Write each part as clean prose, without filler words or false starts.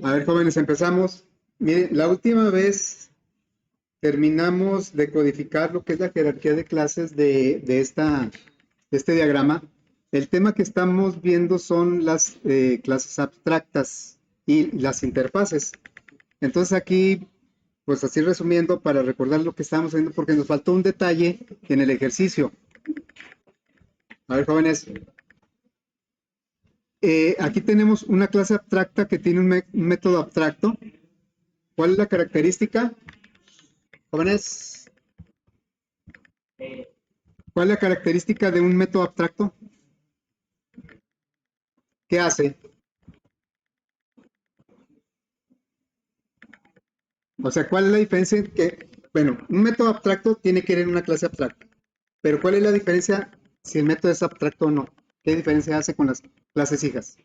A ver, jóvenes, empezamos. Miren, la última vez terminamos de codificar lo que es la jerarquía de clases de este diagrama. El tema que estamos viendo son las clases abstractas y las interfaces. Entonces aquí, pues así resumiendo, para recordar lo que estábamos haciendo, porque nos faltó un detalle en el ejercicio. A ver, jóvenes, aquí tenemos una clase abstracta que tiene un método abstracto. ¿Cuál es la característica? Jóvenes, ¿cuál es la característica de un método abstracto? ¿Qué hace? O sea, ¿cuál es la diferencia? Bueno, un método abstracto tiene que ir en una clase abstracta. Pero ¿cuál es la diferencia si el método es abstracto o no? ¿Qué diferencia hace con las clases hijas?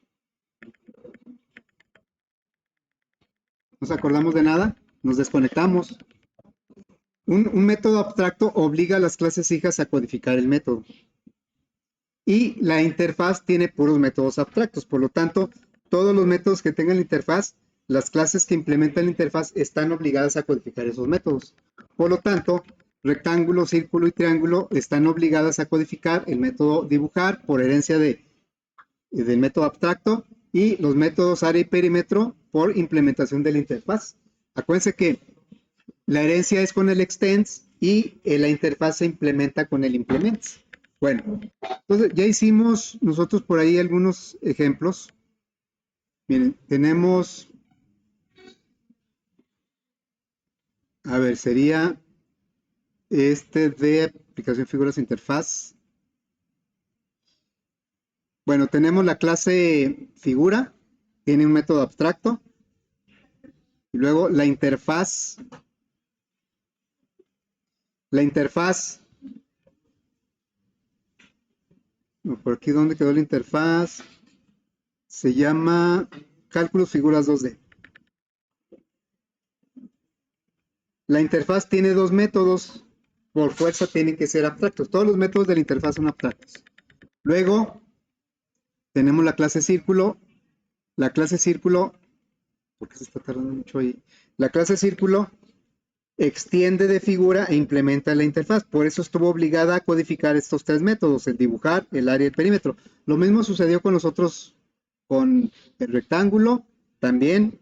¿Nos acordamos de nada? Nos desconectamos. Un método abstracto obliga a las clases hijas a codificar el método. Y la interfaz tiene puros métodos abstractos. Por lo tanto, todos los métodos que tengan la interfaz, las clases que implementan la interfaz están obligadas a codificar esos métodos. Por lo tanto, rectángulo, círculo y triángulo están obligadas a codificar el método dibujar por herencia del método abstracto y los métodos área y perímetro por implementación de la interfaz. Acuérdense que la herencia es con el extends y la interfaz se implementa con el implements. Bueno, entonces ya hicimos nosotros por ahí algunos ejemplos. Miren, tenemos, a ver, sería este de aplicación figuras interfaz. Bueno, tenemos la clase figura, tiene un método abstracto. Y luego la interfaz, por aquí donde quedó la interfaz, se llama cálculos figuras 2D. La interfaz tiene dos métodos, por fuerza tienen que ser abstractos. Todos los métodos de la interfaz son abstractos. Luego tenemos la clase círculo. La clase círculo, ¿por qué se está tardando mucho ahí? La clase círculo extiende de figura e implementa la interfaz. Por eso estuvo obligada a codificar estos tres métodos, el dibujar, el área y el perímetro. Lo mismo sucedió con nosotros, con el rectángulo, también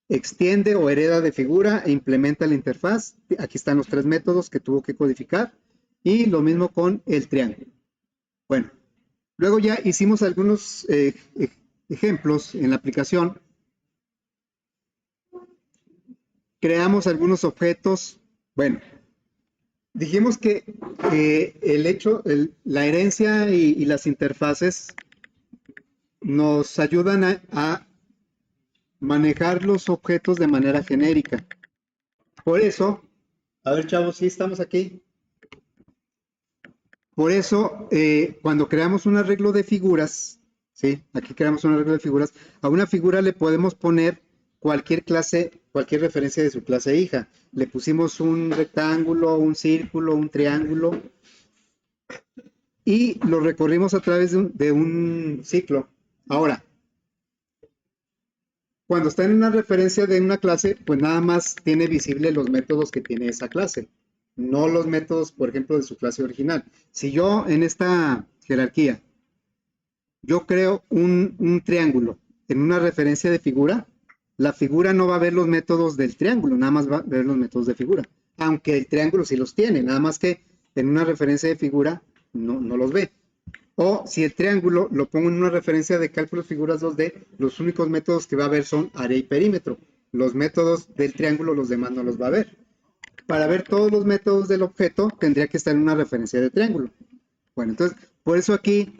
extiende o hereda de figura e implementa la interfaz. Aquí están los tres métodos que tuvo que codificar. Y lo mismo con el triángulo. Bueno, luego ya hicimos algunos ejemplos en la aplicación. Creamos algunos objetos. Bueno, dijimos que la herencia y las interfaces nos ayudan a manejar los objetos de manera genérica. Por eso, a ver, chavos, ¿sí estamos aquí? Por eso, cuando creamos un arreglo de figuras, ¿sí? Aquí creamos un arreglo de figuras, a una figura le podemos poner cualquier clase, cualquier referencia de su clase hija. Le pusimos un rectángulo, un círculo, un triángulo y lo recorrimos a través de un ciclo. Ahora, cuando está en una referencia de una clase, pues nada más tiene visible los métodos que tiene esa clase, no los métodos, por ejemplo, de su clase original. Si yo en esta jerarquía, yo creo un triángulo en una referencia de figura, la figura no va a ver los métodos del triángulo, nada más va a ver los métodos de figura. Aunque el triángulo sí los tiene, nada más que en una referencia de figura no los ve. O si el triángulo lo pongo en una referencia de cálculo de figuras 2D, los únicos métodos que va a ver son área y perímetro. Los métodos del triángulo, los demás no los va a ver. Para ver todos los métodos del objeto, tendría que estar en una referencia de triángulo. Bueno, entonces, por eso aquí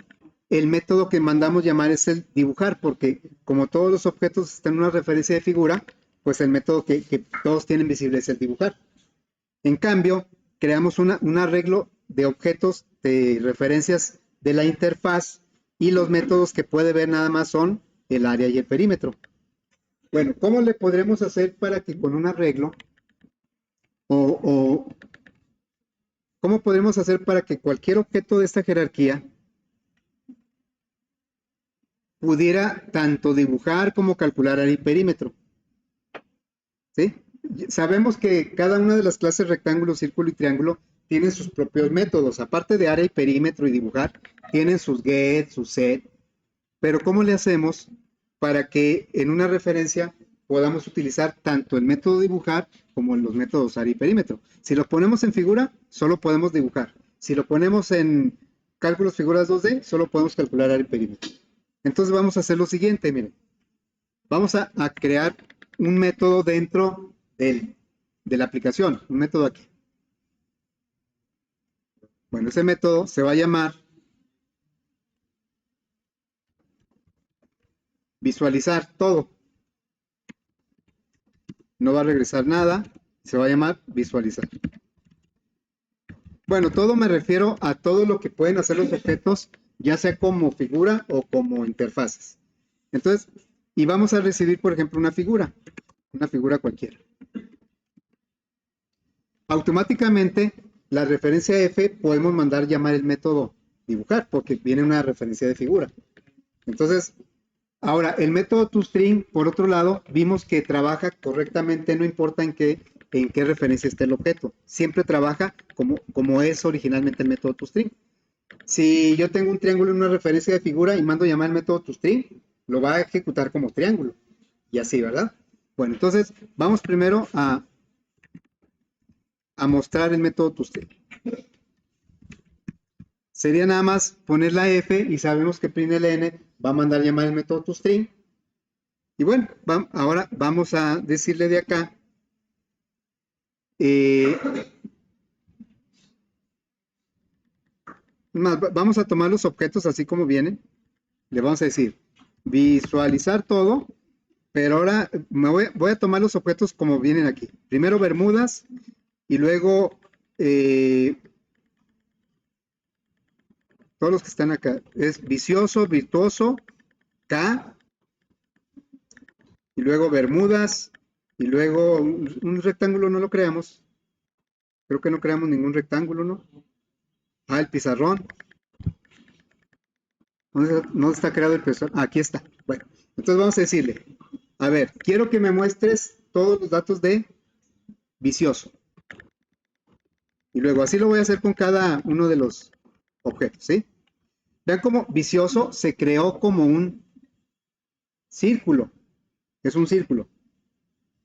el método que mandamos llamar es el dibujar, porque como todos los objetos están en una referencia de figura, pues el método que todos tienen visible es el dibujar. En cambio, creamos un arreglo de objetos de referencias de la interfaz y los métodos que puede ver nada más son el área y el perímetro. Bueno, ¿cómo le podremos hacer para que con un arreglo o cómo podremos hacer para que cualquier objeto de esta jerarquía pudiera tanto dibujar como calcular área y perímetro. ¿Sí? Sabemos que cada una de las clases rectángulo, círculo y triángulo tienen sus propios métodos. Aparte de área y perímetro y dibujar, tienen sus get, sus set. Pero ¿cómo le hacemos para que en una referencia podamos utilizar tanto el método dibujar como los métodos área y perímetro? Si lo ponemos en figura, solo podemos dibujar. Si lo ponemos en cálculos figuras 2D, solo podemos calcular área y perímetro. Entonces vamos a hacer lo siguiente, miren. Vamos a crear un método dentro de la aplicación, un método aquí. Bueno, ese método se va a llamar visualizar todo. No va a regresar nada, se va a llamar visualizar. Bueno, todo me refiero a todo lo que pueden hacer los objetos, ya sea como figura o como interfaces. Entonces, y vamos a recibir, por ejemplo, una figura cualquiera. Automáticamente, la referencia F podemos mandar llamar el método dibujar, porque viene una referencia de figura. Entonces, ahora, el método toString, por otro lado, vimos que trabaja correctamente, no importa en qué referencia esté el objeto. Siempre trabaja como es originalmente el método toString. Si yo tengo un triángulo en una referencia de figura y mando llamar el método toString, lo va a ejecutar como triángulo. Y así, ¿verdad? Bueno, entonces vamos primero a mostrar el método toString. Sería nada más poner la F y sabemos que println va a mandar llamar el método toString. Y bueno, ahora vamos a decirle de acá vamos a tomar los objetos así como vienen. Le vamos a decir visualizar todo, pero ahora voy a tomar los objetos como vienen aquí. Primero Bermudas y luego todos los que están acá. Es vicioso, virtuoso, K, y luego Bermudas, y luego un rectángulo no lo creamos. Creo que no creamos ningún rectángulo, ¿no? Ah, el pizarrón. ¿Dónde está creado el pizarrón? Aquí está. Bueno, entonces vamos a decirle, a ver, quiero que me muestres todos los datos de vicioso. Y luego así lo voy a hacer con cada uno de los objetos, ¿sí? Vean cómo vicioso se creó como un círculo. Es un círculo.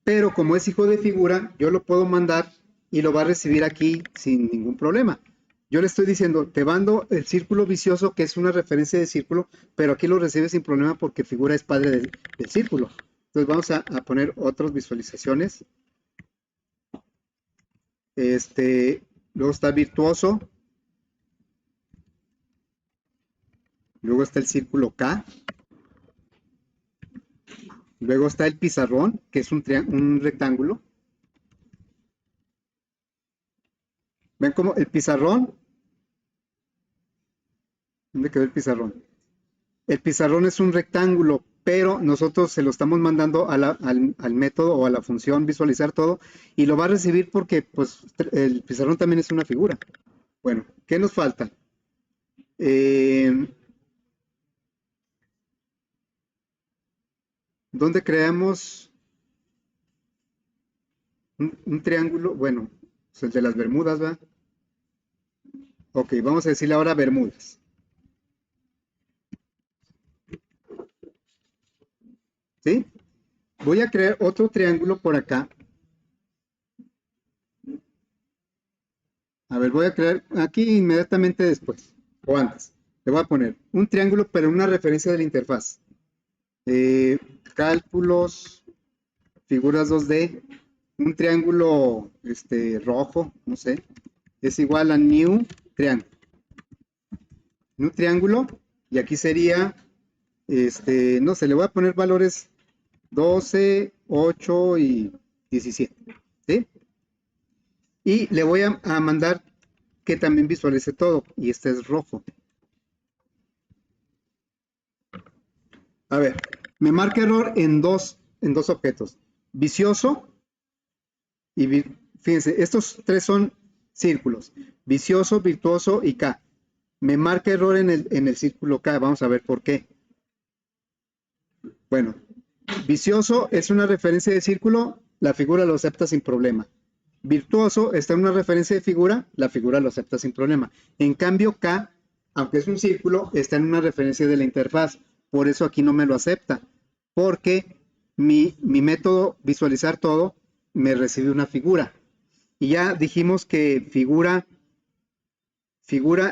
Pero como es hijo de figura, yo lo puedo mandar y lo va a recibir aquí sin ningún problema. Yo le estoy diciendo, te mando el círculo vicioso, que es una referencia de círculo, pero aquí lo recibe sin problema porque figura es padre del círculo. Entonces vamos a poner otras visualizaciones. Luego está virtuoso. Luego está el círculo K. Luego está el pizarrón, que es un rectángulo. ¿Ven cómo el pizarrón? ¿Dónde quedó el pizarrón? El pizarrón es un rectángulo, pero nosotros se lo estamos mandando al método o a la función visualizar todo y lo va a recibir porque pues, el pizarrón también es una figura. Bueno, ¿qué nos falta? ¿Dónde creamos un triángulo? Bueno, es el de las Bermudas, ¿va? Ok, vamos a decirle ahora Bermudas. ¿Sí? Voy a crear otro triángulo por acá. A ver, voy a crear aquí inmediatamente después, o antes. Le voy a poner un triángulo, pero una referencia de la interfaz. Cálculos, figuras 2D, un triángulo rojo, no sé, es igual a new triángulo. New triángulo, y aquí sería, no sé, le voy a poner valores 12, 8 y 17, ¿sí? Y le voy a mandar que también visualice todo, y este es rojo. A ver, me marca error en dos objetos. Vicioso y fíjense, estos tres son círculos. Vicioso, virtuoso y K. Me marca error en el círculo K. Vamos a ver por qué. Bueno, vicioso es una referencia de círculo, la figura lo acepta sin problema. Virtuoso está en una referencia de figura, la figura lo acepta sin problema. En cambio, K, aunque es un círculo, está en una referencia de la interfaz. Por eso aquí no me lo acepta, porque mi método visualizar todo me recibe una figura. Y ya dijimos que figura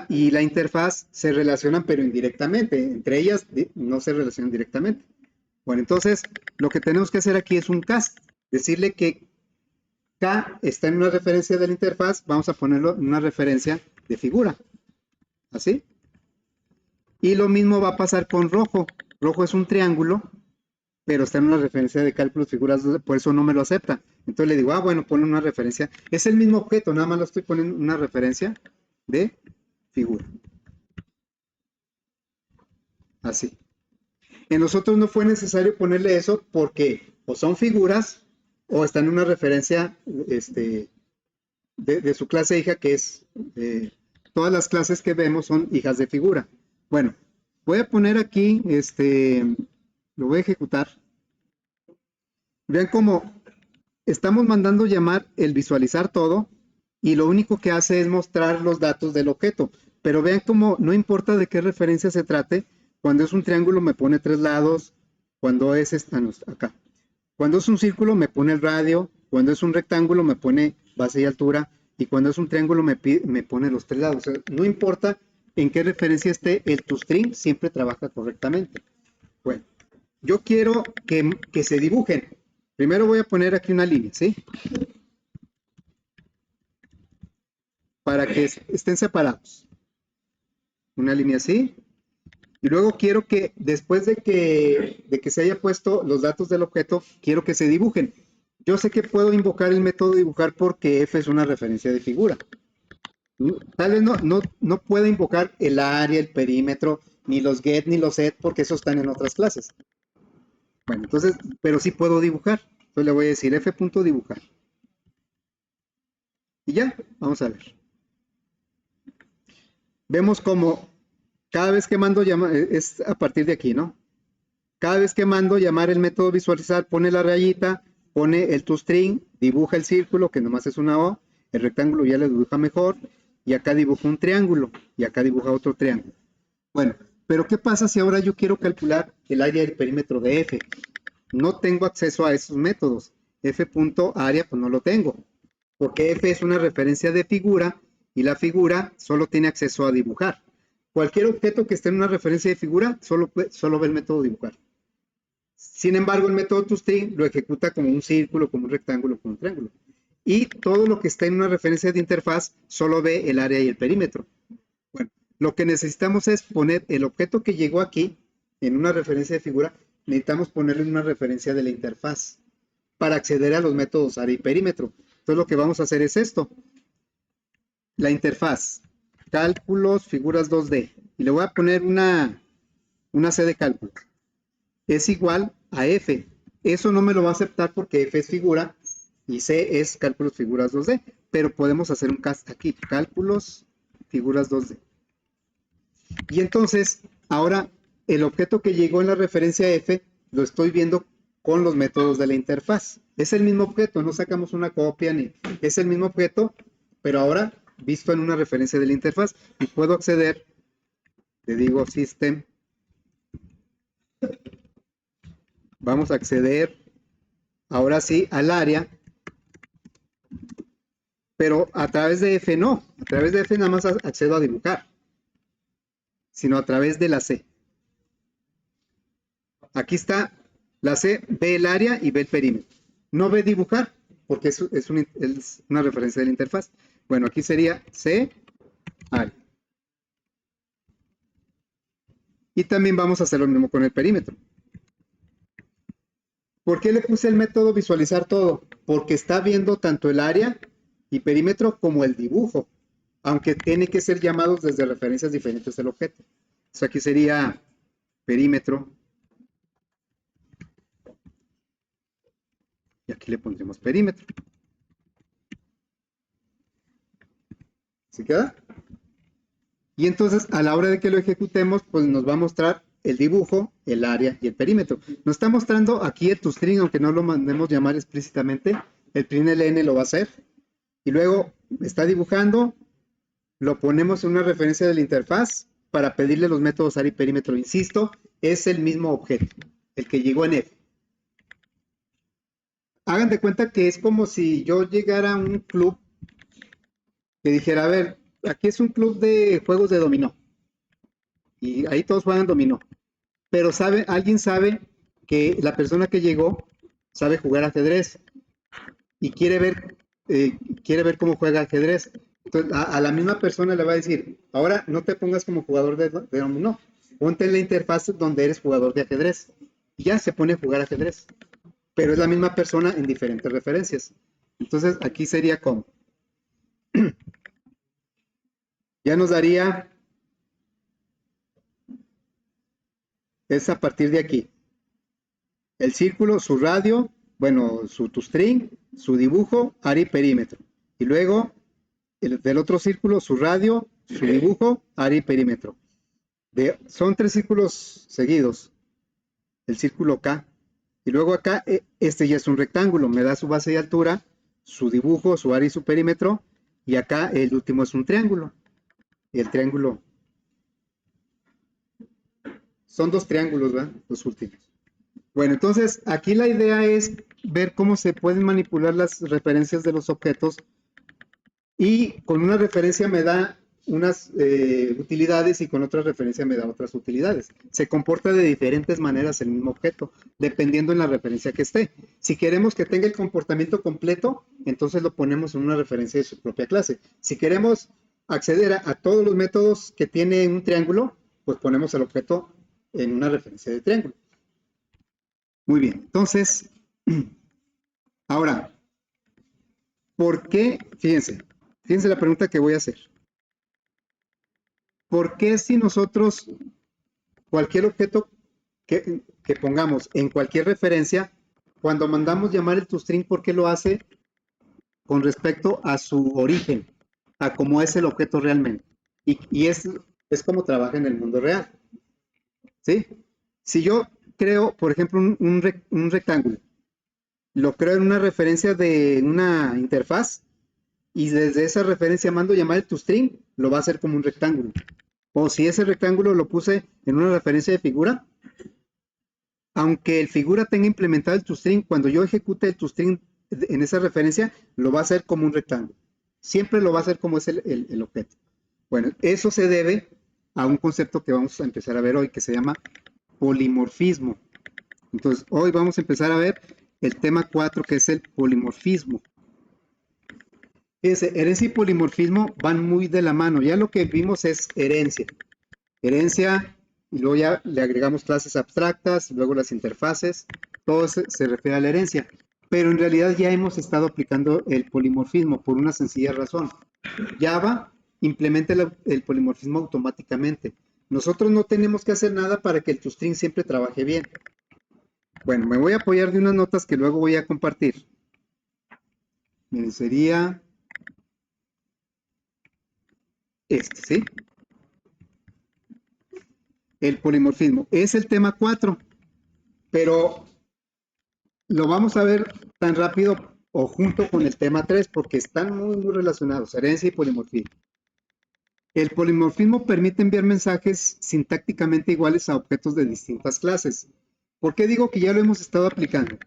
y la interfaz se relacionan, pero indirectamente. Entre ellas no se relacionan directamente. Bueno, entonces lo que tenemos que hacer aquí es un cast. Decirle que K está en una referencia de la interfaz, vamos a ponerlo en una referencia de figura. ¿Así? Y lo mismo va a pasar con rojo. Rojo es un triángulo, pero está en una referencia de cálculos figuras, por eso no me lo acepta. Entonces le digo, ah, bueno, ponle una referencia. Es el mismo objeto, nada más lo estoy poniendo una referencia de figura. Así. En nosotros no fue necesario ponerle eso porque o son figuras o están en una referencia de su clase hija, que es, todas las clases que vemos son hijas de figura. Bueno, voy a poner aquí, lo voy a ejecutar. Vean cómo estamos mandando llamar el visualizar todo y lo único que hace es mostrar los datos del objeto. Pero vean cómo no importa de qué referencia se trate, cuando es un triángulo me pone 3 lados, cuando es acá. Cuando es un círculo me pone el radio, cuando es un rectángulo me pone base y altura, y cuando es un triángulo me pone los 3 lados. O sea, no importa en qué referencia esté, el toString siempre trabaja correctamente. Bueno, yo quiero que se dibujen. Primero voy a poner aquí una línea, ¿sí? Para que estén separados. Una línea así. Y luego quiero que después de que se haya puesto los datos del objeto, quiero que se dibujen. Yo sé que puedo invocar el método dibujar porque F es una referencia de figura. Tal vez no pueda invocar el área, el perímetro, ni los get, ni los set, porque esos están en otras clases. Bueno, entonces, pero sí puedo dibujar. Entonces le voy a decir f.dibujar. Y ya, vamos a ver. Vemos como cada vez que mando llamar, es a partir de aquí, ¿no? Cada vez que mando llamar el método visualizar, pone la rayita, pone el toString, dibuja el círculo, que nomás es una O, el rectángulo ya le dibuja mejor, y acá dibuja un triángulo, y acá dibuja otro triángulo. Bueno, pero ¿qué pasa si ahora yo quiero calcular el área del perímetro de F? No tengo acceso a esos métodos. F.área, pues no lo tengo, porque F es una referencia de figura, y la figura solo tiene acceso a dibujar. Cualquier objeto que esté en una referencia de figura, solo ve el método dibujar. Sin embargo, el método toString lo ejecuta como un círculo, como un rectángulo, como un triángulo. Y todo lo que está en una referencia de interfaz solo ve el área y el perímetro. Bueno, lo que necesitamos es poner el objeto que llegó aquí en una referencia de figura, necesitamos ponerle en una referencia de la interfaz para acceder a los métodos área y perímetro. Entonces lo que vamos a hacer es esto. La interfaz, cálculos, figuras 2D. Y le voy a poner una C de cálculo. Es igual a F. Eso no me lo va a aceptar porque F es figura y C es cálculos figuras 2D. Pero podemos hacer un cast aquí, cálculos figuras 2D. Y entonces, ahora el objeto que llegó en la referencia F lo estoy viendo con los métodos de la interfaz. Es el mismo objeto, no sacamos una copia ni es el mismo objeto, pero ahora visto en una referencia de la interfaz y puedo acceder, le digo system, vamos a acceder ahora sí al área, pero a través de F no, a través de F nada más accedo a dibujar, sino a través de la C. Aquí está la C, ve el área y ve el perímetro. No ve dibujar, porque es una referencia de la interfaz. Bueno, aquí sería C, área. Y también vamos a hacer lo mismo con el perímetro. ¿Por qué le puse el método visualizar todo? Porque está viendo tanto el área y perímetro como el dibujo, aunque tiene que ser llamados desde referencias diferentes del objeto. Entonces aquí sería perímetro. Y aquí le pondremos perímetro. ¿Sí queda? Y entonces a la hora de que lo ejecutemos, pues nos va a mostrar el dibujo el área y el perímetro. Nos está mostrando aquí el toString, aunque no lo mandemos llamar explícitamente, el println lo va a hacer. Y luego está dibujando, lo ponemos en una referencia de la interfaz para pedirle los métodos área y perímetro. Insisto, es el mismo objeto, el que llegó en F. Hagan de cuenta que es como si yo llegara a un club que dijera, a ver, aquí es un club de juegos de dominó. Y ahí todos juegan dominó. Pero alguien sabe que la persona que llegó sabe jugar ajedrez y quiere ver cómo juega ajedrez. Entonces, a la misma persona le va a decir, ahora no te pongas como jugador de dominó, ponte en la interfaz donde eres jugador de ajedrez. Y ya se pone a jugar ajedrez. Pero es la misma persona en diferentes referencias. Entonces, aquí sería como. Ya nos daría, es a partir de aquí. El círculo, su radio, bueno, su toString, su dibujo, área y perímetro. Y luego, del otro círculo, su radio, su dibujo, área y perímetro. Son 3 círculos seguidos. El círculo K. Y luego acá, este ya es un rectángulo. Me da su base y altura, su dibujo, su área y su perímetro. Y acá el último es un triángulo. El triángulo. Son 2 triángulos, ¿verdad? Los últimos. Bueno, entonces aquí la idea es ver cómo se pueden manipular las referencias de los objetos y con una referencia me da unas utilidades y con otra referencia me da otras utilidades. Se comporta de diferentes maneras el mismo objeto, dependiendo en la referencia que esté. Si queremos que tenga el comportamiento completo, entonces lo ponemos en una referencia de su propia clase. Si queremos acceder a todos los métodos que tiene un triángulo, pues ponemos el objeto en una referencia de triángulo. Muy bien, entonces, ahora, ¿por qué? Fíjense la pregunta que voy a hacer. ¿Por qué si nosotros, cualquier objeto que pongamos en cualquier referencia, cuando mandamos llamar el toString, ¿por qué lo hace con respecto a su origen, a cómo es el objeto realmente? Y es como trabaja en el mundo real, ¿sí? Si yo creo, por ejemplo, un rectángulo, lo creo en una referencia de una interfaz y desde esa referencia mando llamar el toString, lo va a hacer como un rectángulo. O si ese rectángulo lo puse en una referencia de figura, aunque el figura tenga implementado el toString, cuando yo ejecute el toString en esa referencia, lo va a hacer como un rectángulo. Siempre lo va a hacer como es el objeto. Bueno, eso se debe a un concepto que vamos a empezar a ver hoy, que se llama polimorfismo. Entonces, hoy vamos a empezar a ver el tema 4, que es el polimorfismo. Fíjense, herencia y polimorfismo van muy de la mano. Ya lo que vimos es herencia. Herencia, y luego ya le agregamos clases abstractas, luego las interfaces. Todo se refiere a la herencia. Pero en realidad ya hemos estado aplicando el polimorfismo por una sencilla razón. Java implementa el polimorfismo automáticamente. Nosotros no tenemos que hacer nada para que el toString siempre trabaje bien. Bueno, me voy a apoyar de unas notas que luego voy a compartir. Miren, sería este, ¿sí? El polimorfismo. Es el tema 4, pero lo vamos a ver tan rápido o junto con el tema 3 porque están muy, muy relacionados, herencia y polimorfismo. El polimorfismo permite enviar mensajes sintácticamente iguales a objetos de distintas clases. ¿Por qué digo que ya lo hemos estado aplicando?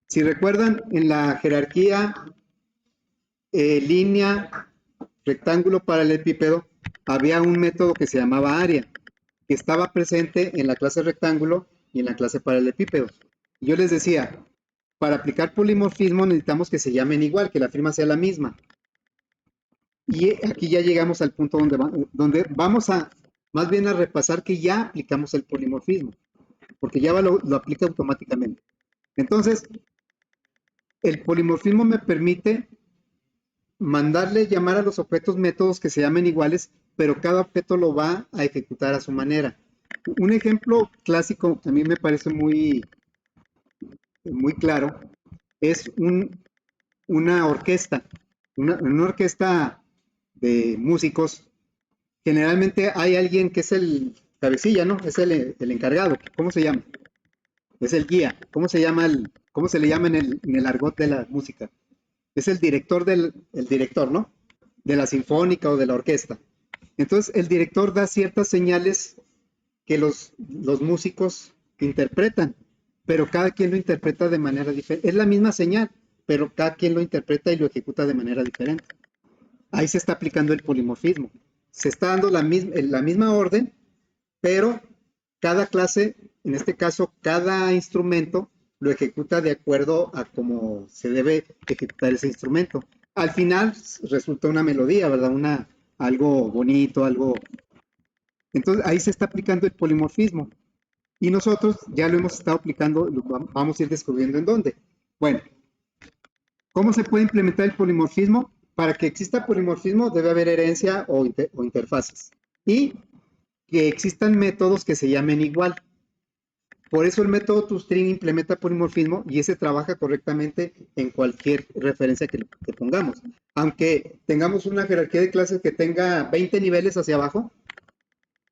Si recuerdan, en la jerarquía línea, rectángulo, paralelepípedo, había un método que se llamaba área, que estaba presente en la clase rectángulo y en la clase paralelepípedo. Yo les decía, para aplicar polimorfismo necesitamos que se llamen igual, que la firma sea la misma. Y aquí ya llegamos al punto donde vamos a, más bien a repasar que ya aplicamos el polimorfismo, porque Java lo aplica automáticamente. Entonces, el polimorfismo me permite mandarle llamar a los objetos métodos que se llamen iguales, pero cada objeto lo va a ejecutar a su manera. Un ejemplo clásico que a mí me parece muy, muy claro es una orquesta. Una orquesta de músicos, generalmente hay alguien que es el cabecilla, ¿no? Es el encargado. ¿Cómo se llama? Es el guía. ¿Cómo se llama cómo se le llama en el argot de la música? Es el director el director, ¿no? De la sinfónica o de la orquesta. Entonces, el director da ciertas señales que los músicos interpretan, pero cada quien lo interpreta de manera diferente. Es la misma señal, pero cada quien lo interpreta y lo ejecuta de manera diferente. Ahí se está aplicando el polimorfismo. Se está dando la misma orden, pero cada clase, en este caso, cada instrumento lo ejecuta de acuerdo a cómo se debe ejecutar ese instrumento. Al final resulta una melodía, ¿verdad? Algo bonito, algo... Entonces ahí se está aplicando el polimorfismo. Y nosotros ya lo hemos estado aplicando, vamos a ir descubriendo en dónde. Bueno, ¿cómo se puede implementar el polimorfismo? Para que exista polimorfismo debe haber herencia o interfaces. Y que existan métodos que se llamen igual. Por eso el método toString implementa polimorfismo y ese trabaja correctamente en cualquier referencia que pongamos. Aunque tengamos una jerarquía de clases que tenga 20 niveles hacia abajo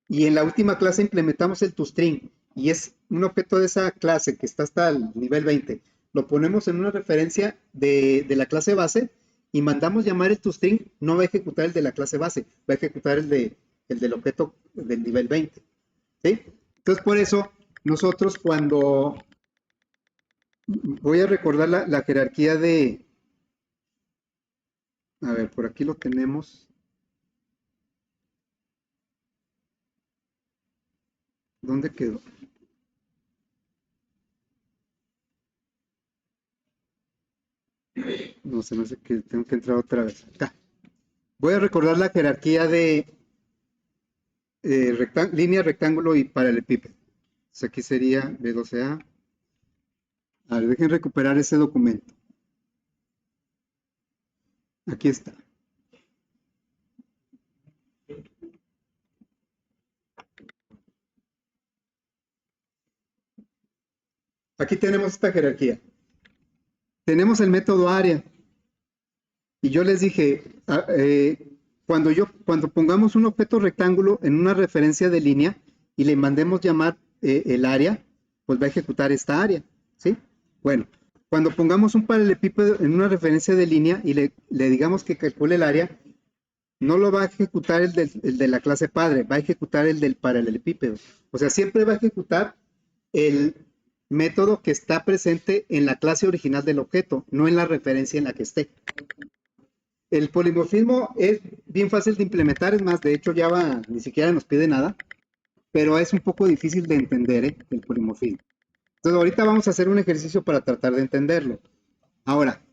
y en la última clase implementamos el toString y es un objeto de esa clase que está hasta el nivel 20, lo ponemos en una referencia de la clase base y mandamos llamar el toString, no va a ejecutar el de la clase base, va a ejecutar el del objeto del nivel 20. ¿Sí? Entonces, por eso, nosotros cuando voy a recordar la jerarquía de, a ver, por aquí lo tenemos. ¿Dónde quedó? No sé, no sé que tengo que entrar otra vez. Acá. Voy a recordar la jerarquía de línea, rectángulo y paralelepípedo. Entonces aquí sería B12A. A ver, dejen recuperar ese documento. Aquí está. Aquí tenemos esta jerarquía. Tenemos el método área. Y yo les dije, cuando pongamos un objeto rectángulo en una referencia de línea y le mandemos llamar el área, pues va a ejecutar esta área, ¿sí? Bueno, cuando pongamos un paralelepípedo en una referencia de línea y le digamos que calcule el área, no lo va a ejecutar el de la clase padre, va a ejecutar el del paralelepípedo. O sea, siempre va a ejecutar el método que está presente en la clase original del objeto, no en la referencia en la que esté. El polimorfismo es bien fácil de implementar, es más, de hecho Java ni siquiera nos pide nada, pero es un poco difícil de entender, el polimorfismo. Entonces ahorita vamos a hacer un ejercicio para tratar de entenderlo. Ahora,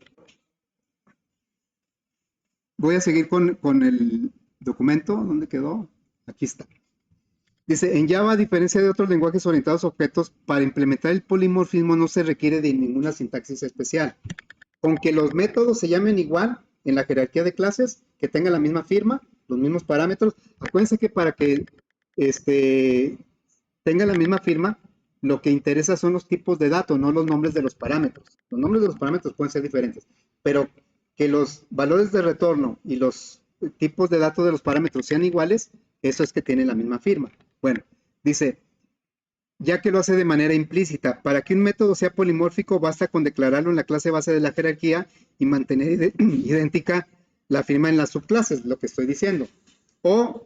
voy a seguir con el documento, ¿dónde quedó? Aquí está. Dice, en Java, a diferencia de otros lenguajes orientados a objetos, para implementar el polimorfismo no se requiere de ninguna sintaxis especial. Aunque los métodos se llamen igual en la jerarquía de clases, que tengan la misma firma, los mismos parámetros. Acuérdense que para que tenga la misma firma, lo que interesa son los tipos de datos, no los nombres de los parámetros. Los nombres de los parámetros pueden ser diferentes, pero que los valores de retorno y los tipos de datos de los parámetros sean iguales, eso es que tienen la misma firma. Bueno, dice, ya que lo hace de manera implícita. Para que un método sea polimórfico, basta con declararlo en la clase base de la jerarquía y mantener idéntica la firma en las subclases, lo que estoy diciendo. O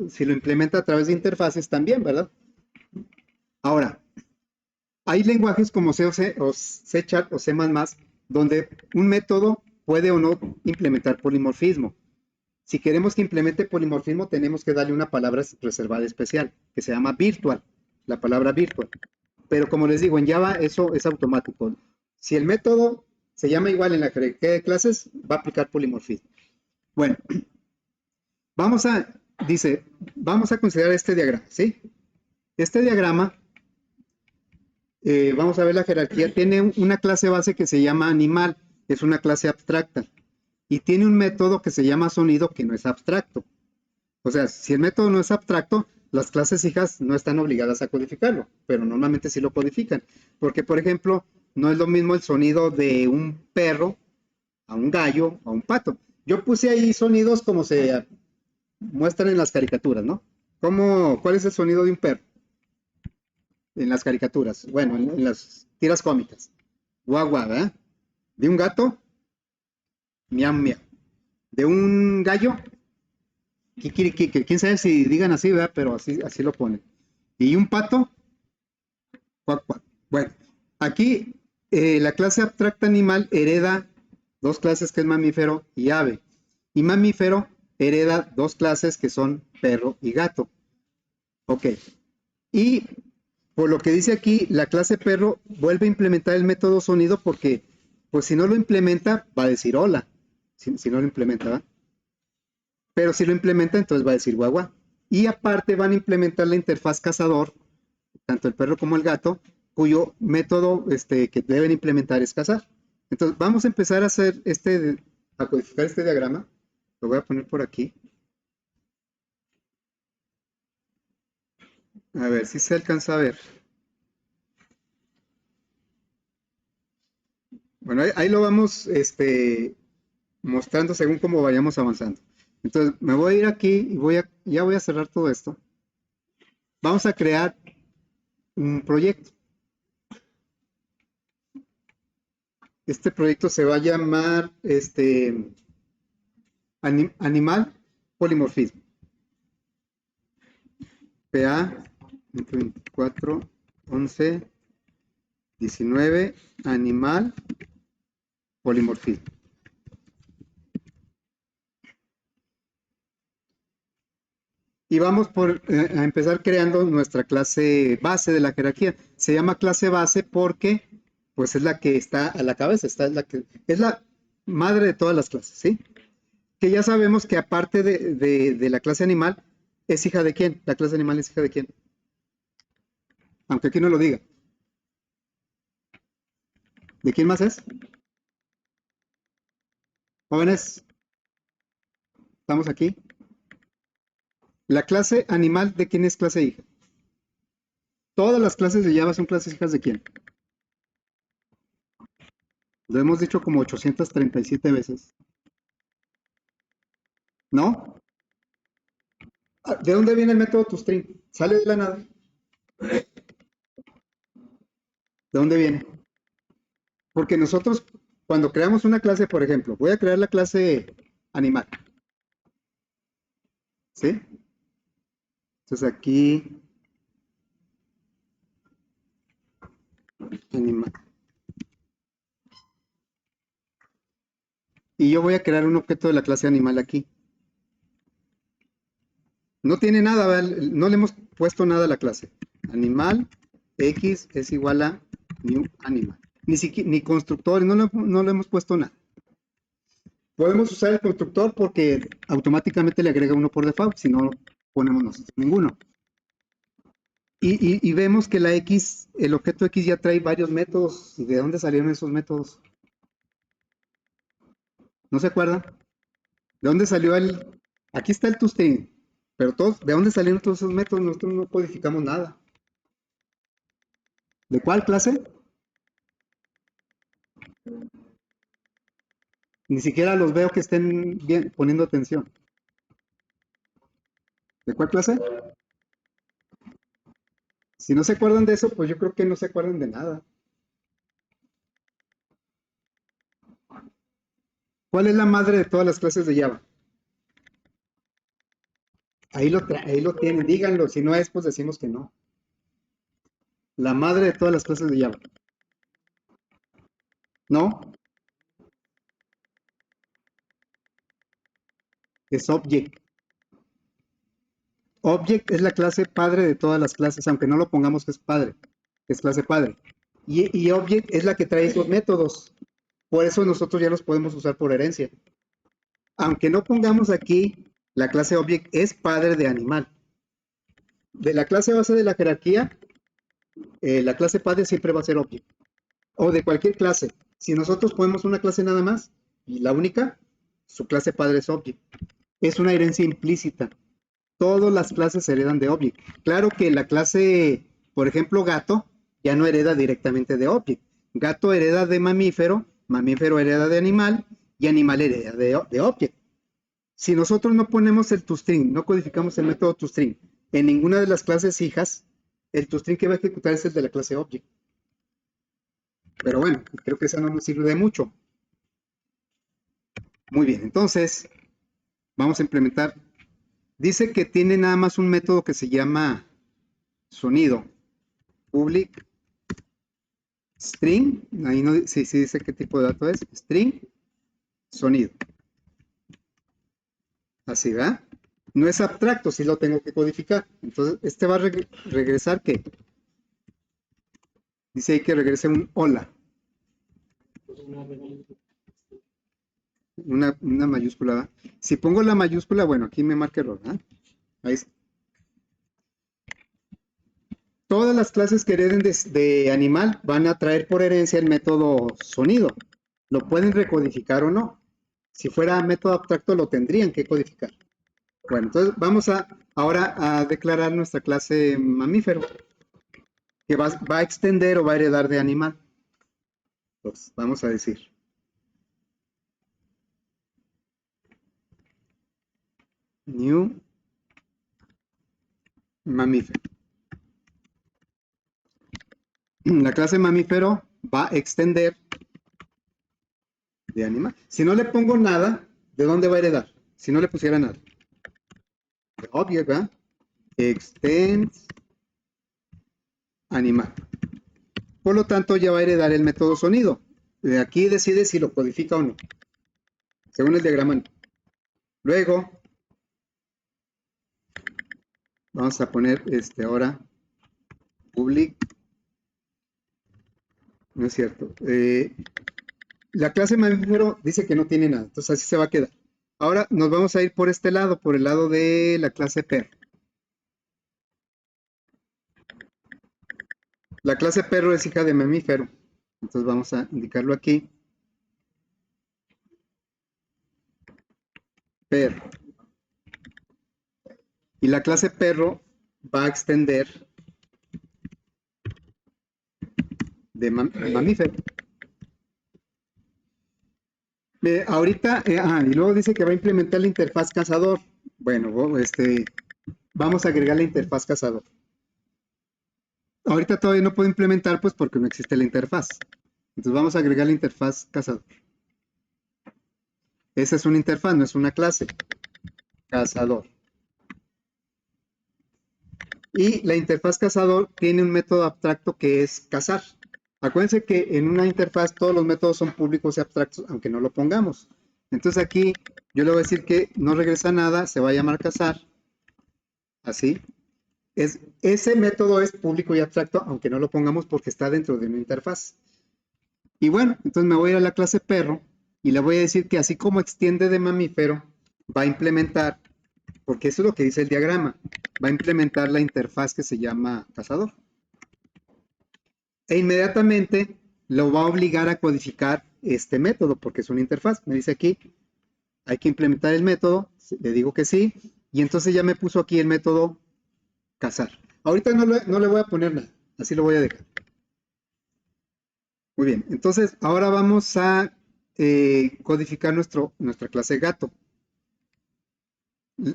si lo implementa a través de interfaces también, ¿verdad? Ahora, hay lenguajes como C o C Sharp o C++, donde un método puede o no implementar polimorfismo. Si queremos que implemente polimorfismo, tenemos que darle una palabra reservada especial, que se llama virtual, la palabra virtual. Pero como les digo, en Java eso es automático. Si el método se llama igual en la jerarquía de clases, va a aplicar polimorfismo. Bueno, vamos a considerar este diagrama, ¿sí? Este diagrama, vamos a ver la jerarquía, tiene una clase base que se llama animal, es una clase abstracta, y tiene un método que se llama sonido que no es abstracto. O sea, si el método no es abstracto, las clases hijas no están obligadas a codificarlo, pero normalmente sí lo codifican. Porque, por ejemplo, no es lo mismo el sonido de un perro a un gallo, a un pato. Yo puse ahí sonidos como se muestran en las caricaturas, ¿no? ¿Cuál es el sonido de un perro en las caricaturas? Bueno, en las tiras cómicas. Guau, guau, ¿verdad? De un gato, miau, miau. De un gallo, kikirikiki. Quién sabe si digan así, ¿verdad? Pero así lo ponen. Y un pato, cuac, cuac. Bueno, aquí la clase abstracta animal hereda dos clases que es mamífero y ave. Y mamífero hereda dos clases que son perro y gato. Ok. Y por lo que dice aquí, la clase perro vuelve a implementar el método sonido porque, pues si no lo implementa, va a decir hola. Si no lo implementa, ¿va? Pero si lo implementa, entonces va a decir guagua. Y aparte van a implementar la interfaz cazador, tanto el perro como el gato, cuyo método que deben implementar es cazar. Entonces vamos a empezar a hacer a codificar este diagrama. Lo voy a poner por aquí. A ver si se alcanza a ver. Bueno, ahí lo vamos mostrando según cómo vayamos avanzando. Entonces me voy a ir aquí y ya voy a cerrar todo esto. Vamos a crear un proyecto. Este proyecto se va a llamar Animal Polimorfismo. PA 24 11 19 Animal Polimorfismo. Y vamos a empezar creando nuestra clase base de la jerarquía. Se llama clase base porque pues es la que está a la cabeza, es la madre de todas las clases, ¿sí? Que ya sabemos que aparte de la clase animal, ¿es hija de quién? La clase animal es hija de quién. Aunque aquí no lo diga. ¿De quién más es? Jóvenes, estamos aquí. La clase animal, ¿de quién es clase hija? Todas las clases de Java son clases hijas de quién. Lo hemos dicho como 837 veces. ¿No? ¿De dónde viene el método toString? ¿Sale de la nada? ¿De dónde viene? Porque nosotros, cuando creamos una clase, por ejemplo, voy a crear la clase animal. ¿Sí? Entonces aquí, animal. Y yo voy a crear un objeto de la clase animal aquí. No tiene nada, ¿verdad? No le hemos puesto nada a la clase. Animal X es igual a new animal. Ni constructores, no le hemos puesto nada. Podemos usar el constructor porque automáticamente le agrega uno por default, si no ponemos nosotros ninguno. Y vemos que el objeto X ya trae varios métodos. ¿Y de dónde salieron esos métodos? ¿No se acuerdan? ¿De dónde salió aquí está el toString, pero ¿de dónde salieron todos esos métodos? Nosotros no codificamos nada. ¿De cuál clase? Ni siquiera los veo que estén bien, poniendo atención. ¿De cuál clase? Si no se acuerdan de eso, pues yo creo que no se acuerdan de nada. ¿Cuál es la madre de todas las clases de Java? Ahí lo tienen, díganlo. Si no es, pues decimos que no. La madre de todas las clases de Java. ¿No? Es Object. Object es la clase padre de todas las clases, aunque no lo pongamos que es padre. Es clase padre. Y Object es la que trae esos métodos. Por eso nosotros ya los podemos usar por herencia. Aunque no pongamos aquí, la clase Object es padre de animal. De la clase base de la jerarquía, la clase padre siempre va a ser Object. O de cualquier clase. Si nosotros ponemos una clase nada más, y la única, su clase padre es Object. Es una herencia implícita. Todas las clases heredan de Object. Claro que la clase, por ejemplo, gato, ya no hereda directamente de Object. Gato hereda de mamífero, mamífero hereda de animal, y animal hereda de Object. Si nosotros no ponemos el toString, no codificamos el método toString en ninguna de las clases hijas, el toString que va a ejecutar es el de la clase Object. Pero bueno, creo que eso no nos sirve de mucho. Muy bien, entonces vamos a implementar. Dice que tiene nada más un método que se llama sonido. Public string. Ahí no, sí dice qué tipo de dato es. String sonido. Así, ¿verdad? No es abstracto, sí lo tengo que codificar. Entonces, este va a regresar ¿qué? Dice ahí que regrese un hola. Una mayúscula, ¿verdad? Si pongo la mayúscula, bueno, aquí me marca error, ¿verdad? Ahí está. Todas las clases que hereden de animal van a traer por herencia el método sonido. Lo pueden recodificar o no. Si fuera método abstracto, lo tendrían que codificar. Bueno, entonces vamos ahora a declarar nuestra clase mamífero, que va a extender o va a heredar de animal. Entonces, vamos a decir new mamífero. La clase mamífero va a extender de animal. Si no le pongo nada, ¿de dónde va a heredar? Si no le pusiera nada. Obvio, ¿verdad? Extends animal. Por lo tanto, ya va a heredar el método sonido. De aquí decide si lo codifica o no. Según el diagrama. Luego, vamos a poner ahora public. No es cierto. La clase mamífero dice que no tiene nada. Entonces así se va a quedar. Ahora nos vamos a ir por este lado, por el lado de la clase perro. La clase perro es hija de mamífero. Entonces vamos a indicarlo aquí. Perro. Y la clase perro va a extender de mamífero. Ahorita, y luego dice que va a implementar la interfaz cazador. Bueno, vamos a agregar la interfaz cazador. Ahorita todavía no puedo implementar, pues porque no existe la interfaz. Entonces vamos a agregar la interfaz cazador. Esa es una interfaz, no es una clase. Cazador. Y la interfaz cazador tiene un método abstracto que es cazar. Acuérdense que en una interfaz todos los métodos son públicos y abstractos, aunque no lo pongamos. Entonces aquí yo le voy a decir que no regresa nada, se va a llamar cazar. Así. Ese método es público y abstracto, aunque no lo pongamos porque está dentro de una interfaz. Y bueno, entonces me voy a ir a la clase perro y le voy a decir que así como extiende de mamífero, va a implementar, porque eso es lo que dice el diagrama, va a implementar la interfaz que se llama cazador. E inmediatamente lo va a obligar a codificar este método, porque es una interfaz. Me dice aquí, hay que implementar el método, le digo que sí, y entonces ya me puso aquí el método cazar. Ahorita no le voy a poner nada, así lo voy a dejar. Muy bien, entonces ahora vamos a codificar nuestra clase gato.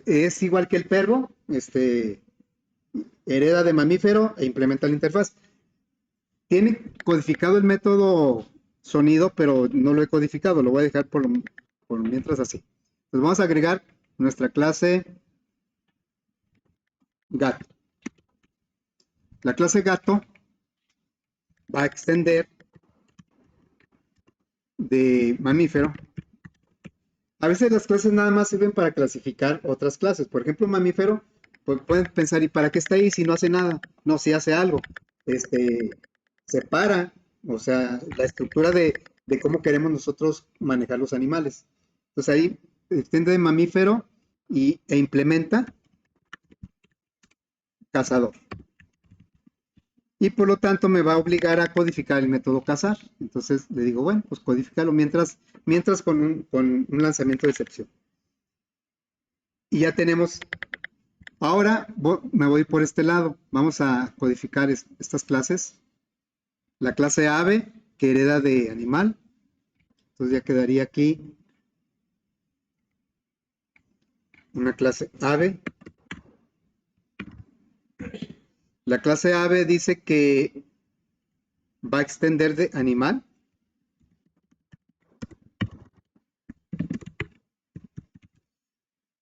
Es igual que el perro, hereda de mamífero e implementa la interfaz. Tiene codificado el método sonido, pero no lo he codificado, lo voy a dejar por mientras así. Entonces vamos a agregar nuestra clase gato. La clase gato va a extender de mamífero. A veces las clases nada más sirven para clasificar otras clases. Por ejemplo, mamífero, pues pueden pensar, ¿y para qué está ahí si no hace nada? No, si hace algo. Separa, o sea, la estructura de cómo queremos nosotros manejar los animales. Entonces ahí extiende de mamífero e implementa cazador. Y por lo tanto me va a obligar a codificar el método cazar. Entonces le digo, bueno, pues codifícalo mientras con un lanzamiento de excepción. Y ya tenemos, ahora me voy por este lado. Vamos a codificar estas clases. La clase ave, que hereda de animal. Entonces ya quedaría aquí una clase ave. La clase ave dice que va a extender de animal.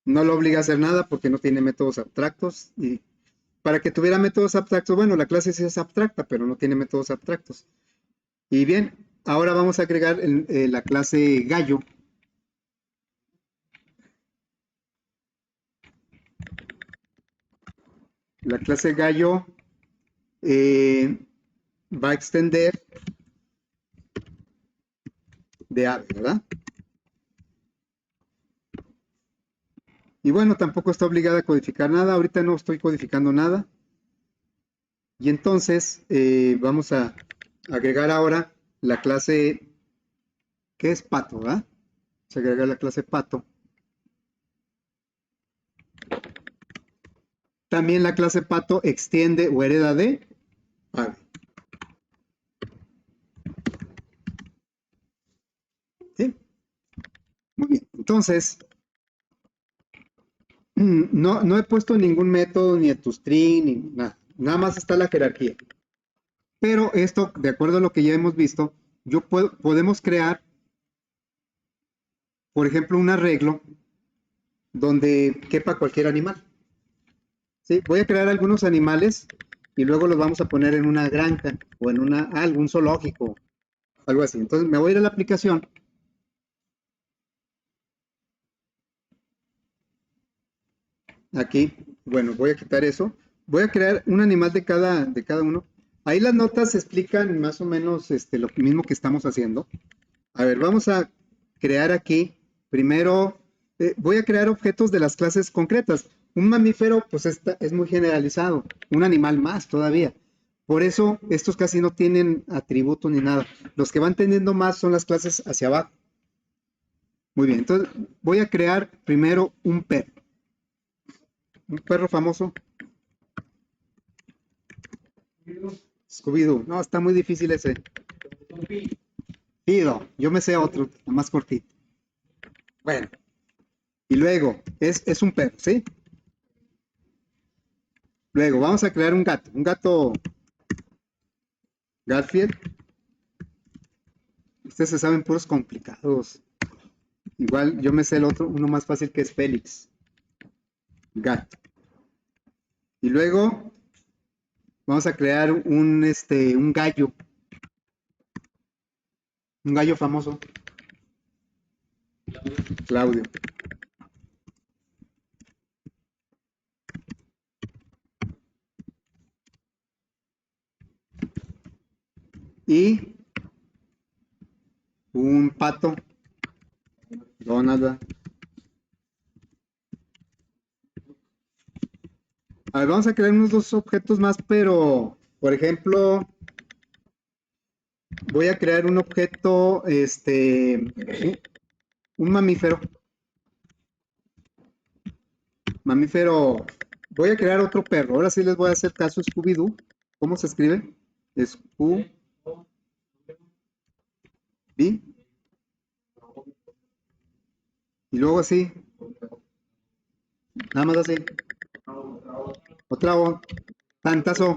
No lo obliga a hacer nada porque no tiene métodos abstractos. Y para que tuviera métodos abstractos, bueno, la clase sí es abstracta, pero no tiene métodos abstractos. Y bien, ahora vamos a agregar la clase gallo. La clase gallo va a extender de ave, ¿verdad? Y bueno, tampoco está obligada a codificar nada. Ahorita no estoy codificando nada. Y entonces vamos a agregar ahora la clase que es pato, ¿verdad? Se agrega la clase pato. También la clase pato extiende o hereda de ave. ¿Sí? Muy bien. Entonces, no he puesto ningún método, ni a tu string, ni nada. Nada más está la jerarquía. Pero esto, de acuerdo a lo que ya hemos visto, podemos crear, por ejemplo, un arreglo donde quepa cualquier animal. ¿Sí? Voy a crear algunos animales y luego los vamos a poner en una granja o en algún zoológico, algo así. Entonces me voy a ir a la aplicación. Aquí, bueno, voy a quitar eso. Voy a crear un animal de cada uno. Ahí las notas explican más o menos lo mismo que estamos haciendo. A ver, vamos a crear aquí, primero, voy a crear objetos de las clases concretas. Un mamífero, pues es muy generalizado, un animal más todavía. Por eso, estos casi no tienen atributos ni nada. Los que van teniendo más son las clases hacia abajo. Muy bien, entonces voy a crear primero un perro. Un perro famoso. Scooby-Doo. No, está muy difícil ese. Fido, yo me sé otro, más cortito. Bueno, y luego, es un perro, ¿sí? Luego, vamos a crear un gato. Un gato Garfield. Ustedes se saben puros complicados. Igual yo me sé el otro, uno más fácil que es Félix. Gato. Y luego vamos a crear un gallo. Un gallo famoso. Claudio. Y un pato. Donald. A ver, vamos a crear unos dos objetos más, pero, por ejemplo, voy a crear un objeto, un mamífero. Mamífero. Voy a crear otro perro. Ahora sí les voy a hacer caso Scooby-Doo. ¿Cómo se escribe? Scooby. Y luego así, nada más así. Otra O. Tantazo.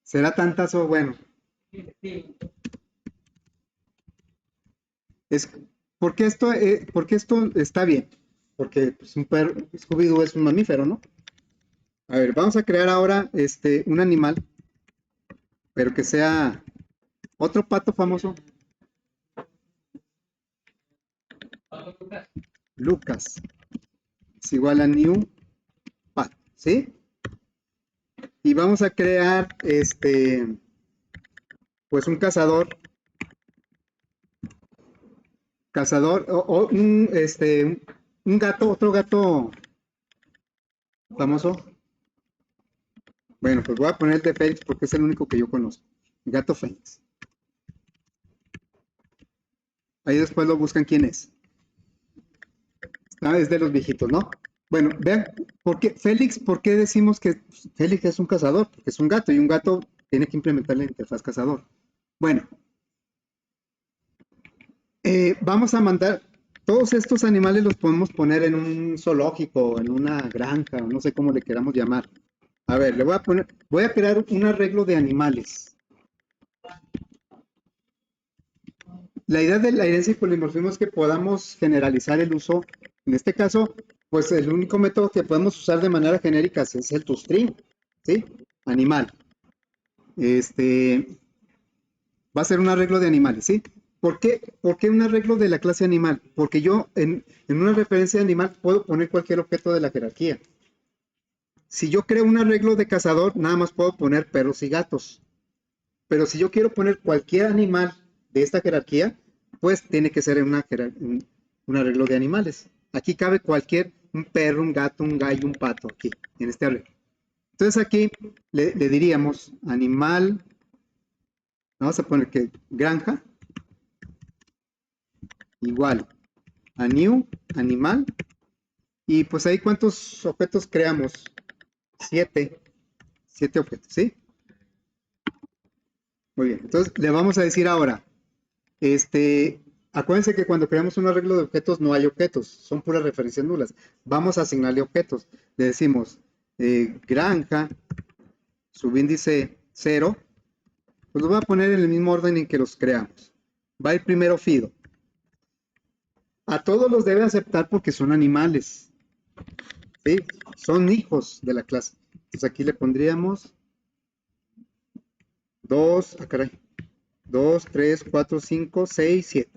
¿Será tantazo? Bueno, es porque esto está bien. Porque pues, un perro, Scooby-Doo es un mamífero, ¿no? A ver, vamos a crear ahora un animal, pero que sea otro pato famoso. Lucas. Es igual a new pat, ¿sí? Y vamos a crear pues un cazador, o un gato, otro gato famoso. Bueno, pues voy a poner el de Félix porque es el único que yo conozco. Gato Félix. Ahí después lo buscan quién es. Ah, es de los viejitos, ¿no? Bueno, vean, ¿por qué decimos que Félix es un cazador? Porque es un gato y un gato tiene que implementar la interfaz cazador. Bueno, vamos a mandar, todos estos animales los podemos poner en un zoológico, en una granja, no sé cómo le queramos llamar. A ver, voy a crear un arreglo de animales. La idea de la herencia y polimorfismo es que podamos generalizar el uso. En este caso, pues el único método que podemos usar de manera genérica es el toString, ¿sí? Animal. Va a ser un arreglo de animales, ¿sí? ¿Por qué un arreglo de la clase animal? Porque yo en una referencia de animal puedo poner cualquier objeto de la jerarquía. Si yo creo un arreglo de cazador, nada más puedo poner perros y gatos. Pero si yo quiero poner cualquier animal de esta jerarquía, pues tiene que ser en un arreglo de animales. Aquí cabe un perro, un gato, un gallo, un pato, aquí, en este arreglo. Entonces aquí le diríamos animal, vamos a poner que granja, igual a new, animal, y pues ahí cuántos objetos creamos, 7, 7 objetos, ¿sí? Muy bien, entonces le vamos a decir ahora, acuérdense que cuando creamos un arreglo de objetos no hay objetos, son puras referencias nulas. Vamos a asignarle objetos. Le decimos granja, subíndice 0, pues lo voy a poner en el mismo orden en que los creamos. Va a ir primero Fido. A todos los debe aceptar porque son animales, ¿sí? Son hijos de la clase. Entonces aquí le pondríamos 2, caray, 2, 3, 4, 5, 6, 7.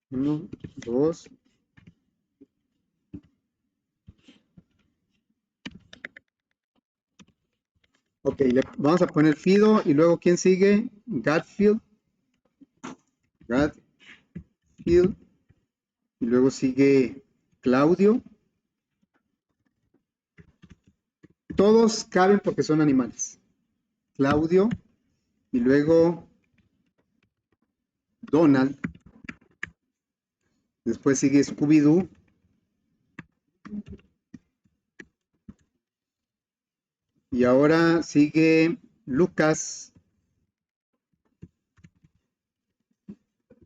1, 2. Ok, le vamos a poner Fido y luego ¿quién sigue? Gatfield. Gatfield. Y luego sigue Claudio. Todos caben porque son animales. Claudio. Y luego Donald. Después sigue Scooby-Doo. Y ahora sigue Lucas.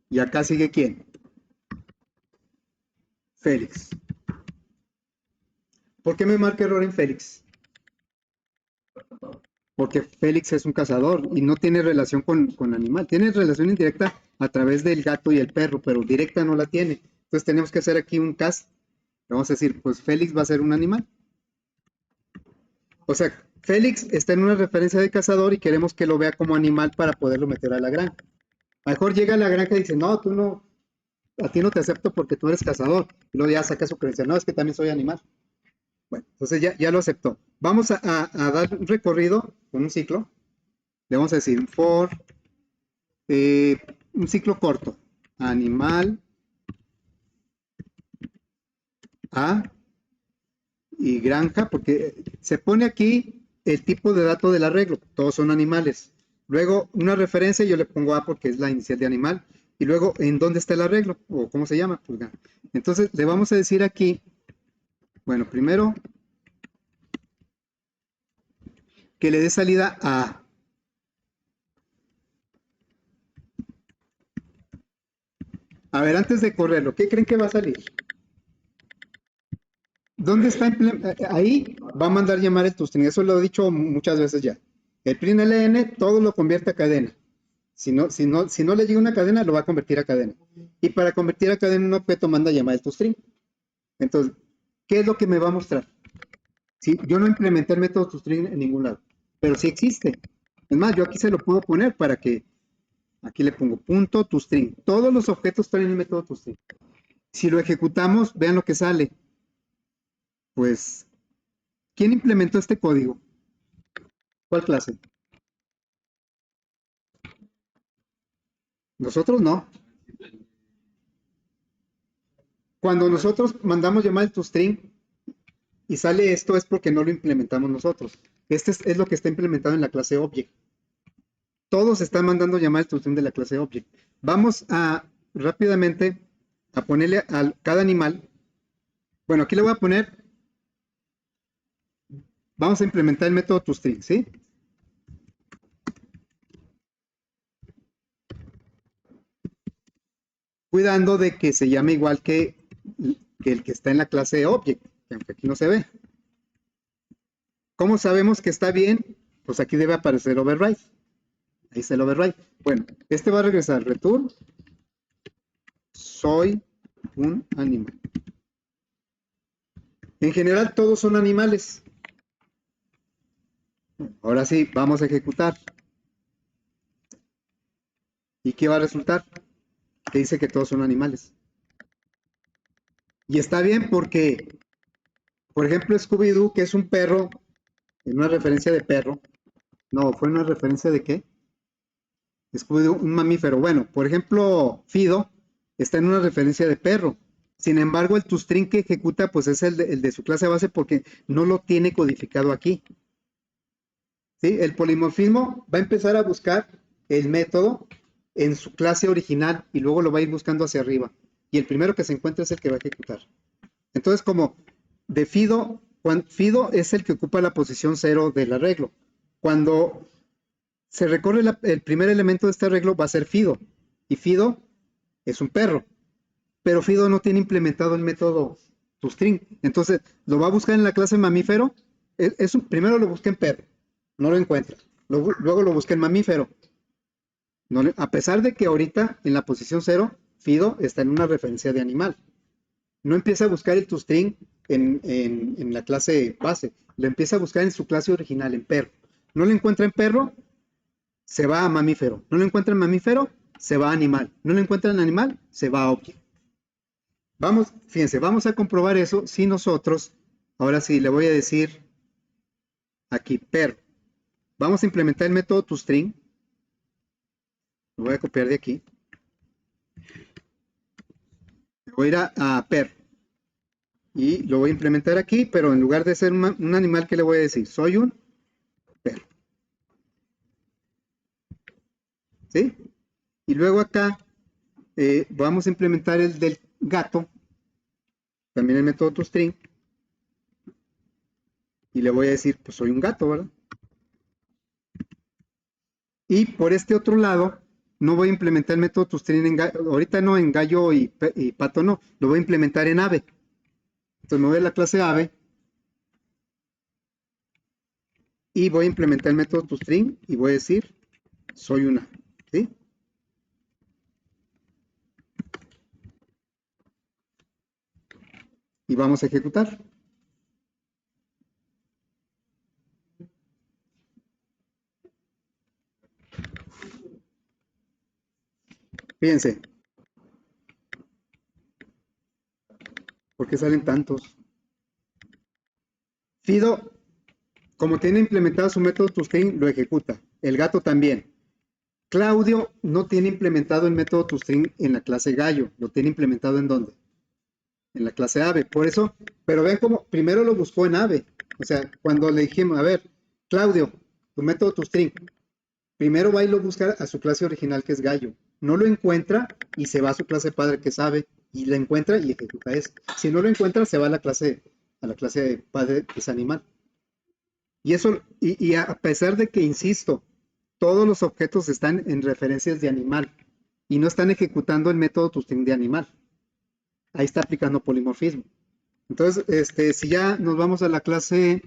Y acá sigue ¿quién? Félix. ¿Por qué me marca error en Félix? Porque Félix es un cazador y no tiene relación con animal. Tiene relación indirecta a través del gato y el perro, pero directa no la tiene. Entonces tenemos que hacer aquí un cast. Vamos a decir, pues Félix va a ser un animal. O sea, Félix está en una referencia de cazador y queremos que lo vea como animal para poderlo meter a la granja. A lo mejor llega a la granja y dice, no, tú no, a ti no te acepto porque tú eres cazador. Y luego ya saca su creencia, no, es que también soy animal. Bueno, entonces ya lo aceptó. Vamos a dar un recorrido con un ciclo. Le vamos a decir for un ciclo corto. Animal a y granja, porque se pone aquí el tipo de dato del arreglo. Todos son animales. Luego una referencia, yo le pongo A porque es la inicial de animal. Y luego, ¿en dónde está el arreglo? ¿O cómo se llama? Pues, entonces, le vamos a decir aquí, bueno, primero, que le dé salida a A ver, antes de correrlo, ¿qué creen que va a salir? ¿Dónde está? Ahí va a mandar llamar el toString. Eso lo he dicho muchas veces ya. El println todo lo convierte a cadena. Si no le llega una cadena, lo va a convertir a cadena. Y para convertir a cadena un objeto manda llamar el toString. Entonces, ¿qué es lo que me va a mostrar? Sí, yo no implementé el método toString en ningún lado, pero sí existe. Es más, yo aquí se lo puedo poner para que, aquí le pongo punto toString. Todos los objetos traen el método toString. Si lo ejecutamos, vean lo que sale. Pues, ¿quién implementó este código? ¿Cuál clase? Nosotros no. Cuando nosotros mandamos llamar el toString y sale esto es porque no lo implementamos nosotros. Este es lo que está implementado en la clase Object. Todos están mandando llamar el toString de la clase Object. Vamos a rápidamente a ponerle a cada animal. Bueno, aquí le voy a poner, vamos a implementar el método toString, ¿sí? cuidando de que se llame igual que el que está en la clase object, que aunque aquí no se ve. ¿Cómo sabemos que está bien? Pues aquí debe aparecer override. Ahí está el override. Bueno, este va a regresar return. Soy un animal. En general todos son animales. Ahora sí, vamos a ejecutar. ¿Y qué va a resultar? Que dice que todos son animales. Y está bien porque, por ejemplo, Scooby-Doo, que es un perro, en una referencia de perro. No, ¿fue una referencia de qué? Scooby-Doo, un mamífero. Bueno, por ejemplo, Fido está en una referencia de perro. Sin embargo, el toString que ejecuta, pues es el de su clase base porque no lo tiene codificado aquí. ¿Sí? El polimorfismo va a empezar a buscar el método en su clase original y luego lo va a ir buscando hacia arriba. Y el primero que se encuentra es el que va a ejecutar. Entonces, como de Fido, Fido es el que ocupa la posición 0 del arreglo. Cuando se recorre el primer elemento de este arreglo va a ser Fido. Y Fido es un perro. Pero Fido no tiene implementado el método toString. Entonces, lo va a buscar en la clase mamífero. Primero lo busca en perro. No lo encuentra. Luego lo busca en mamífero. A pesar de que ahorita en la posición 0, Fido está en una referencia de animal. No empieza a buscar el toString en la clase base. Lo empieza a buscar en su clase original, en perro. No lo encuentra en perro, se va a mamífero. No lo encuentra en mamífero, se va a animal. No lo encuentra en animal, se va a object. Vamos, fíjense, vamos a comprobar eso si nosotros, ahora sí, le voy a decir aquí, perro. Vamos a implementar el método toString. Lo voy a copiar de aquí. Voy a ir a perro. Y lo voy a implementar aquí, pero en lugar de ser un animal, ¿qué le voy a decir? Soy un perro. ¿Sí? Y luego acá vamos a implementar el del gato, también el método toString. Y le voy a decir, pues soy un gato, ¿verdad? Y por este otro lado, no voy a implementar el método toString ahorita no en gallo y pato, no, lo voy a implementar en ave. Entonces me voy a la clase ave y voy a implementar el método toString y voy a decir, soy una, ¿sí? Y vamos a ejecutar. Fíjense, ¿por qué salen tantos? Fido, como tiene implementado su método toString, lo ejecuta. El gato también. Claudio no tiene implementado el método toString en la clase gallo. ¿Lo tiene implementado en dónde? En la clase ave. Por eso, pero ven cómo primero lo buscó en ave. O sea, cuando le dijimos, a ver, Claudio, tu método toString, primero va y lo busca a su clase original que es gallo. No lo encuentra y se va a su clase padre que es ave y la encuentra y ejecuta eso. Si no lo encuentra, se va a la clase padre que es animal. Y eso, y a pesar de que, insisto, todos los objetos están en referencias de animal y no están ejecutando el método toString de animal. Ahí está aplicando polimorfismo. Entonces, si ya nos vamos a la clase,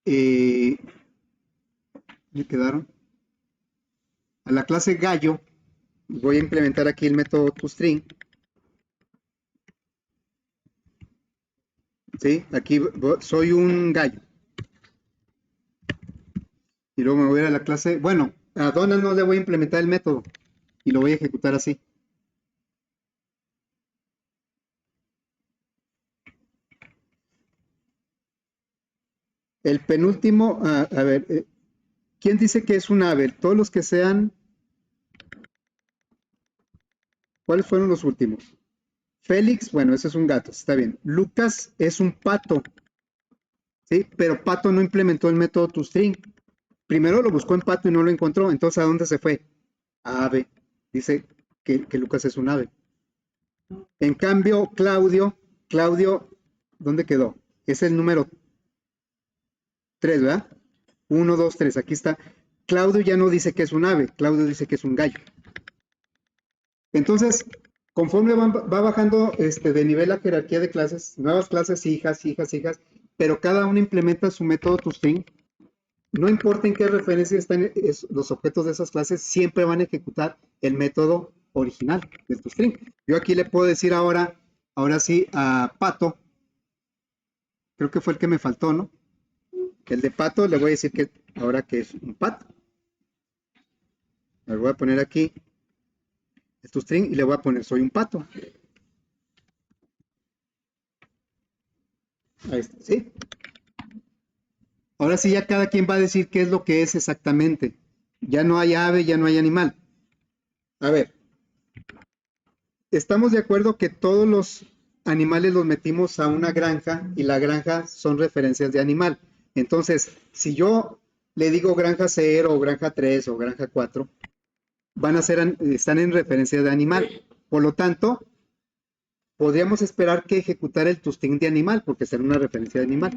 ¿me quedaron? A la clase gallo, voy a implementar aquí el método toString. ¿Sí? Aquí soy un gallo. Y luego me voy a ir a la clase, bueno, a Donald no le voy a implementar el método y lo voy a ejecutar así. El penúltimo, a ver, ¿quién dice que es un ave? Todos los que sean, ¿cuáles fueron los últimos? Félix, bueno, ese es un gato, está bien. Lucas es un pato, ¿sí? Pero pato no implementó el método toString. Primero lo buscó en pato y no lo encontró, entonces ¿a dónde se fue? A ave. Dice que Lucas es un ave. En cambio, Claudio, ¿dónde quedó? Es el número 3, ¿verdad? 1, 2, 3, aquí está. Claudio ya no dice que es un ave, Claudio dice que es un gallo. Entonces, conforme va bajando de nivel la jerarquía de clases, nuevas clases, hijas, hijas, hijas, pero cada uno implementa su método toString. No importa en qué referencia están los objetos de esas clases, siempre van a ejecutar el método original del toString. Yo aquí le puedo decir ahora sí, a Pato, creo que fue el que me faltó, ¿no? El de Pato, le voy a decir que ahora que es un pato. Le voy a poner aquí el toString y le voy a poner soy un pato. Ahí está, ¿sí? Ahora sí ya cada quien va a decir qué es lo que es exactamente. Ya no hay ave, ya no hay animal. A ver, estamos de acuerdo que todos los animales los metimos a una granja y la granja son referencias de animal. Entonces, si yo le digo granja 0 o granja 3 o granja 4, están en referencia de animal. Por lo tanto, podríamos esperar que ejecutara el toString de animal, porque será una referencia de animal.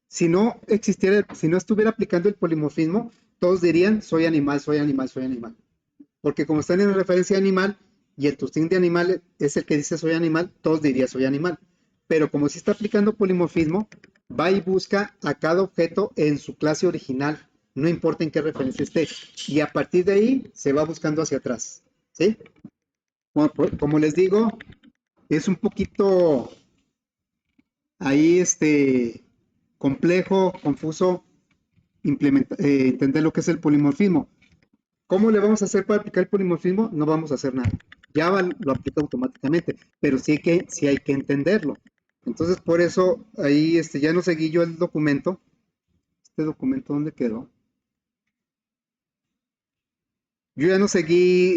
Si no existiera, si no estuviera aplicando el polimorfismo, todos dirían soy animal, soy animal, soy animal. Porque como están en referencia a animal y el toString de animal es el que dice soy animal, todos dirían soy animal. Pero como si está aplicando polimorfismo, va y busca a cada objeto en su clase original, no importa en qué referencia esté. Y a partir de ahí se va buscando hacia atrás. ¿Sí? Como les digo, es un poquito ahí complejo, confuso entender lo que es el polimorfismo. ¿Cómo le vamos a hacer para aplicar el polimorfismo? No vamos a hacer nada. Java lo aplica automáticamente, pero sí hay que entenderlo. Entonces, por eso, ahí ya no seguí yo el documento. ¿Este documento dónde quedó? Yo ya no seguí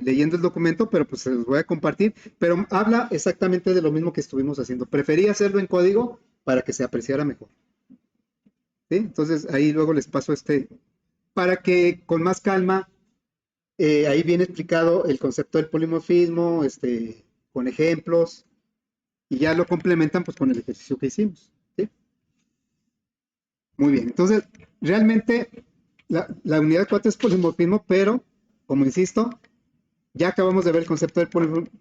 leyendo el documento, pero pues se los voy a compartir. Pero habla exactamente de lo mismo que estuvimos haciendo. Preferí hacerlo en código para que se apreciara mejor. ¿Sí? Entonces, ahí luego les paso para que con más calma ahí viene explicado el concepto del polimorfismo, con ejemplos, y ya lo complementan pues con el ejercicio que hicimos. ¿Sí? Muy bien, entonces realmente la unidad 4 es polimorfismo, pero como insisto, ya acabamos de ver el concepto del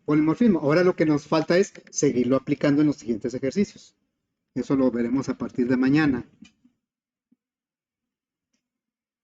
polimorfismo. Ahora lo que nos falta es seguirlo aplicando en los siguientes ejercicios. Eso lo veremos a partir de mañana.